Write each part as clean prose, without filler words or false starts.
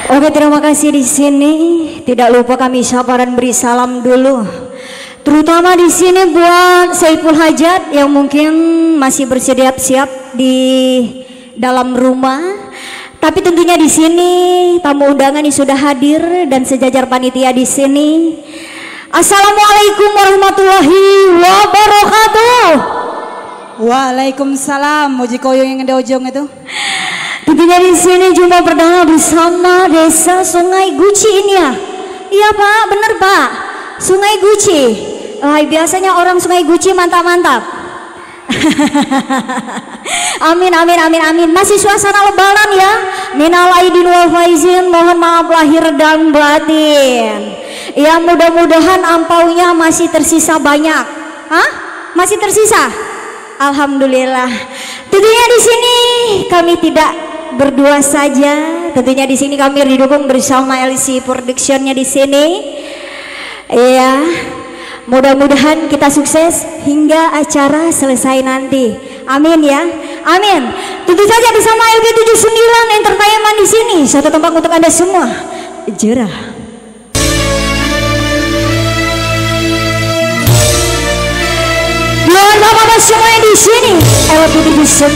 Oke, terima kasih di sini. Tidak lupa kami sabaran beri salam dulu. Terutama di sini buat Saiful Hajat yang mungkin masih bersiap-siap di dalam rumah. Tapi tentunya di sini tamu undangan yang sudah hadir dan sejajar panitia di sini. Assalamualaikum warahmatullahi wabarakatuh. Waalaikumsalam. Muji koyo yang ada ujung itu. Tentunya di sini jumpa perdana bersama Desa Sungai Guci ini ya. Iya Pak, bener Pak. Sungai Guci. Biasanya orang Sungai Guci mantap-mantap. Amin amin amin amin. Masih suasana lebaran ya. Minal aidin wal faizin, mohon maaf lahir dan batin. Ya mudah-mudahan ampaunya masih tersisa banyak. Hah? Masih tersisa? Alhamdulillah. Tentunya di sini kami tidak berdua saja. Tentunya di sini kami didukung bersama LC Production-nya di sini. Iya. Mudah-mudahan kita sukses hingga acara selesai nanti. Amin ya. Amin. Tentu saja bersama LB79 Entertainment di sini. Satu tempat untuk Anda semua. Jerah. Buat bapak-bapak semua di sini, LB79.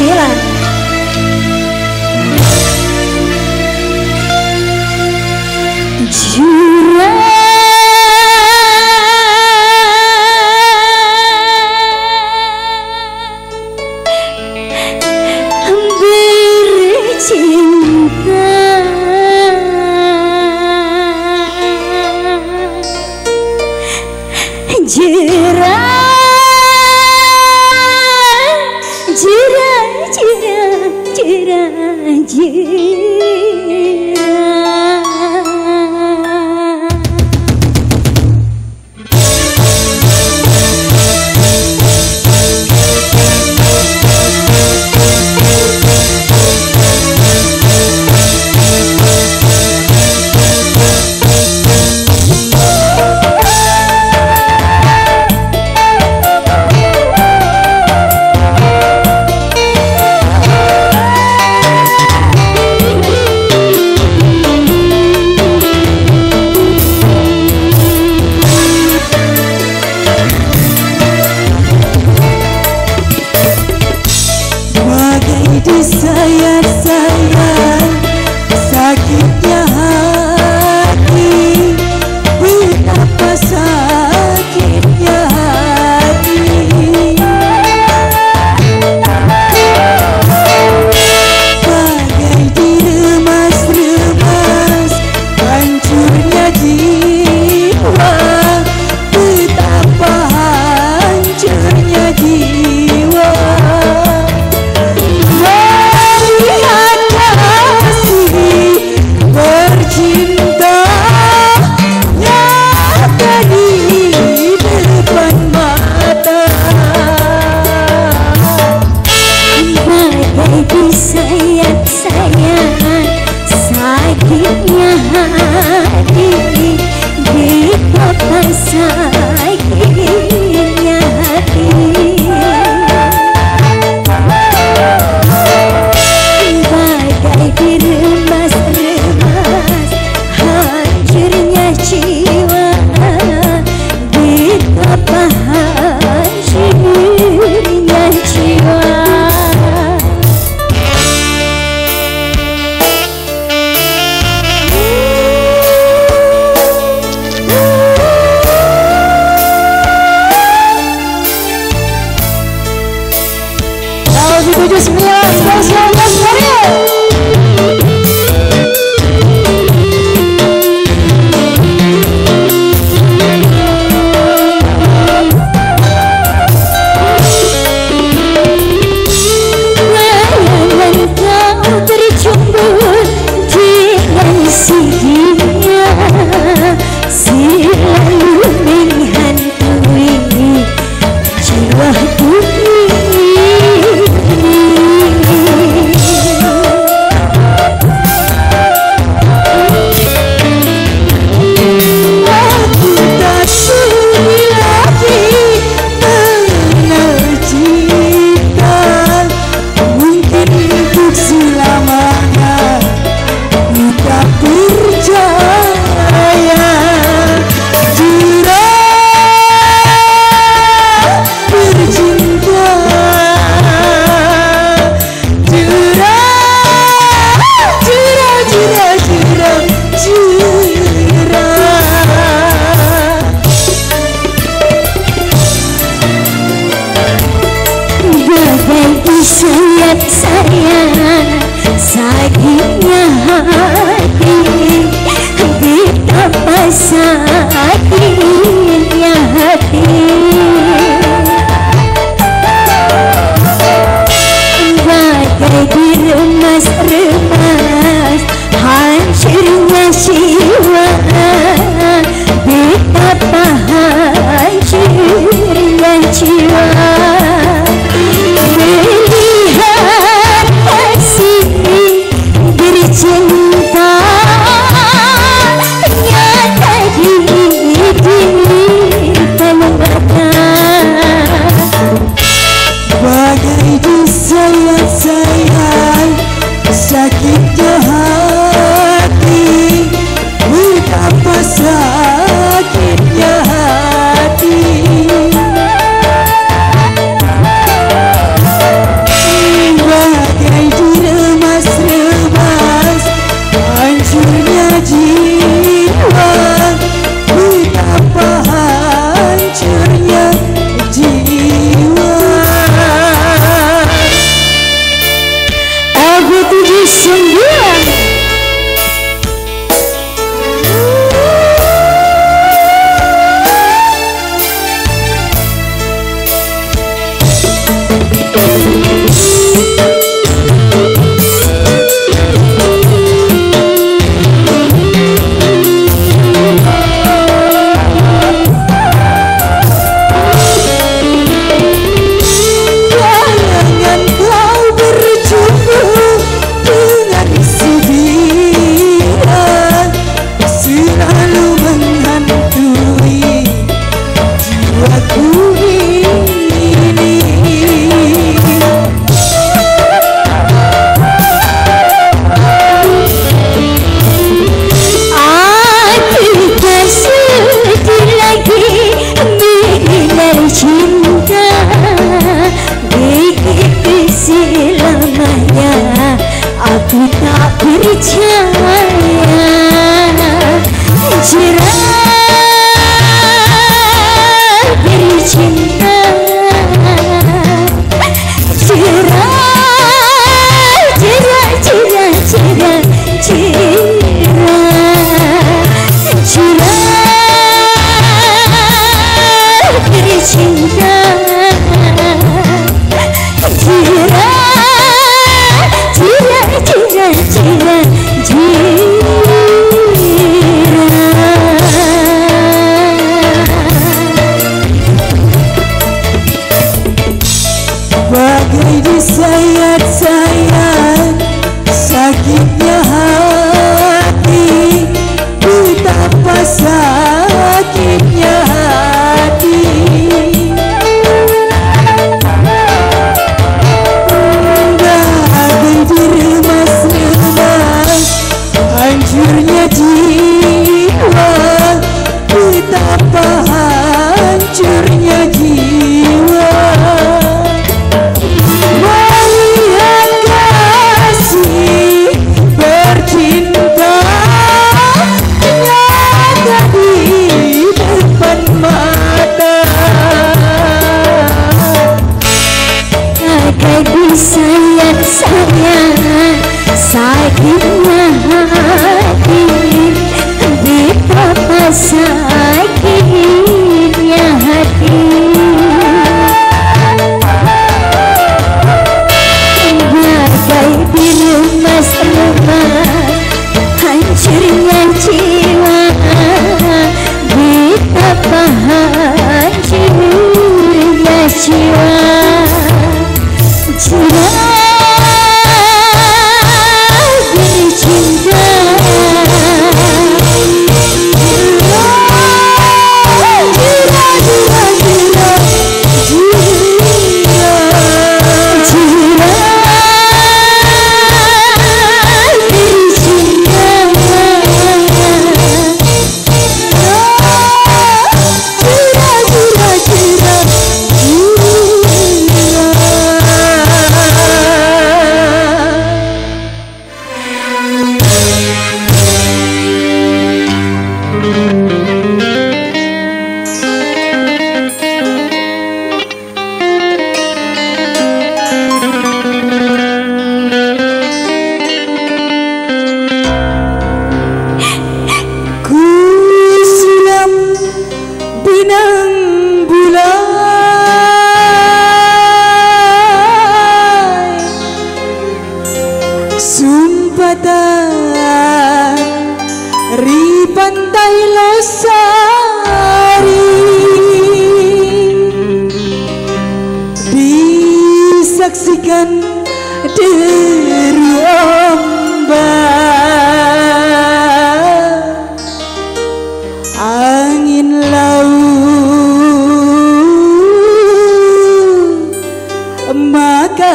Jiwa bumi sakitnya hati, betapa sakitnya hati. Bagai diremas-remas, hancurnya jiwa, betapa hancurnya jiwa. Aku 79. Bayangan kau berjumpa dengan si dia, selalu menghantui jiwaku ini. Aku tak sedih lagi mengenal cinta, begitu selamanya aku tak percaya. Cerah bercinta, cerah, cerah, cerah, cerah, cerah, cerah bercinta, cerah, cerah, cerah, cerah, Bagai disayat-sayat, sakitnya hati, betapa sakitnya hati. Bagai diremas-remas, hancurnya jiwa, betapa hancurnya jiwa. Melihat kasih bercinta nyata di depan mata. bagai disayat-sayat, sakitnya hati, betapa sakitnya hati. Bagai diremas-remas, hancurnya jiwa, betapa hancurnya jiwa. Cerah bercinta, saksikan deru ombak, angin laut Makassar.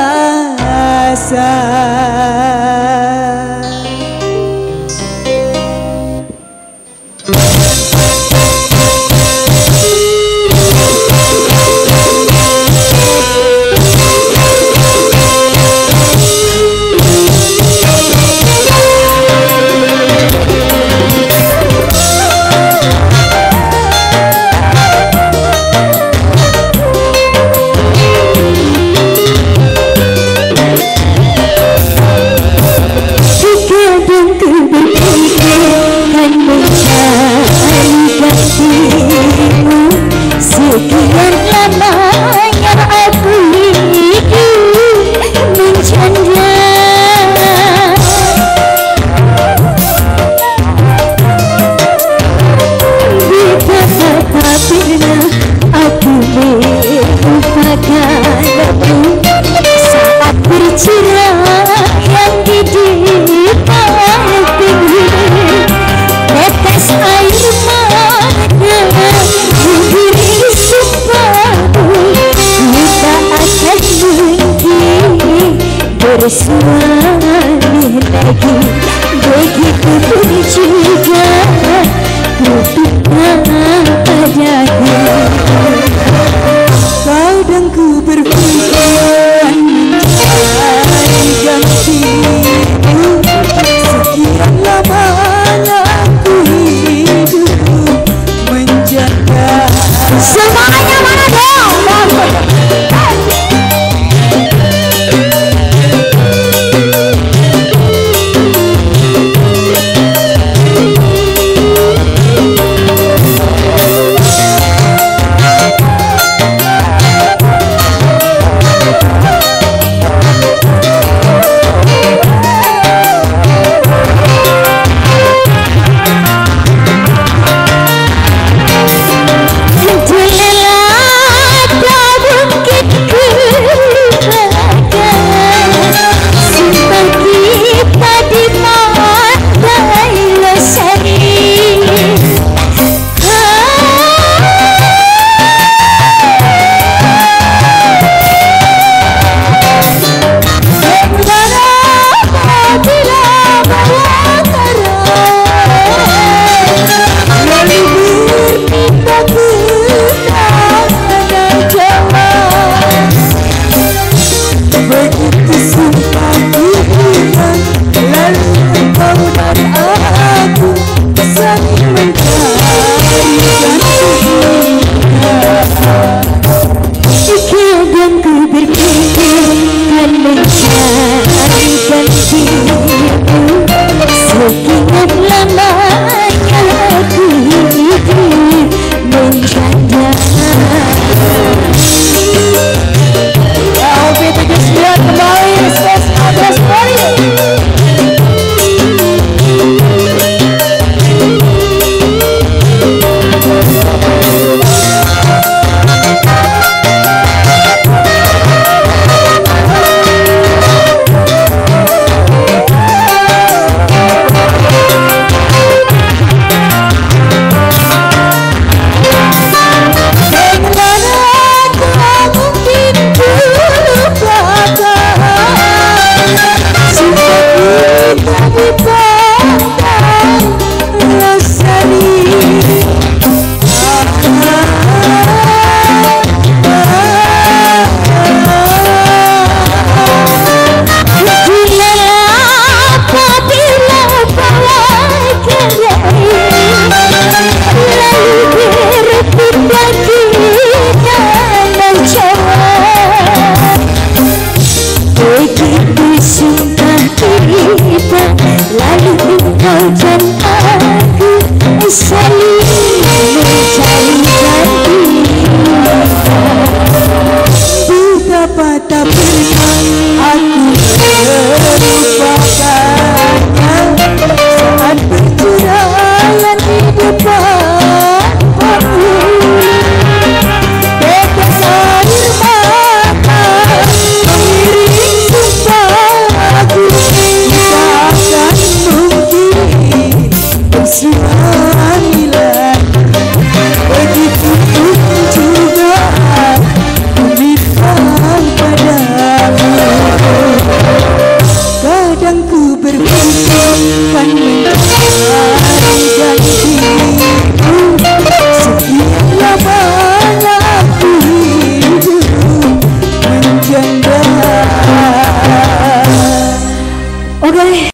bersuami lagi. Begitu pun juga ku minta padaku. Kadang ku berpikir mencari gantimu. Sekian lamanya ku hidup menjaga. Semangatnya mana dong? Lalu engkau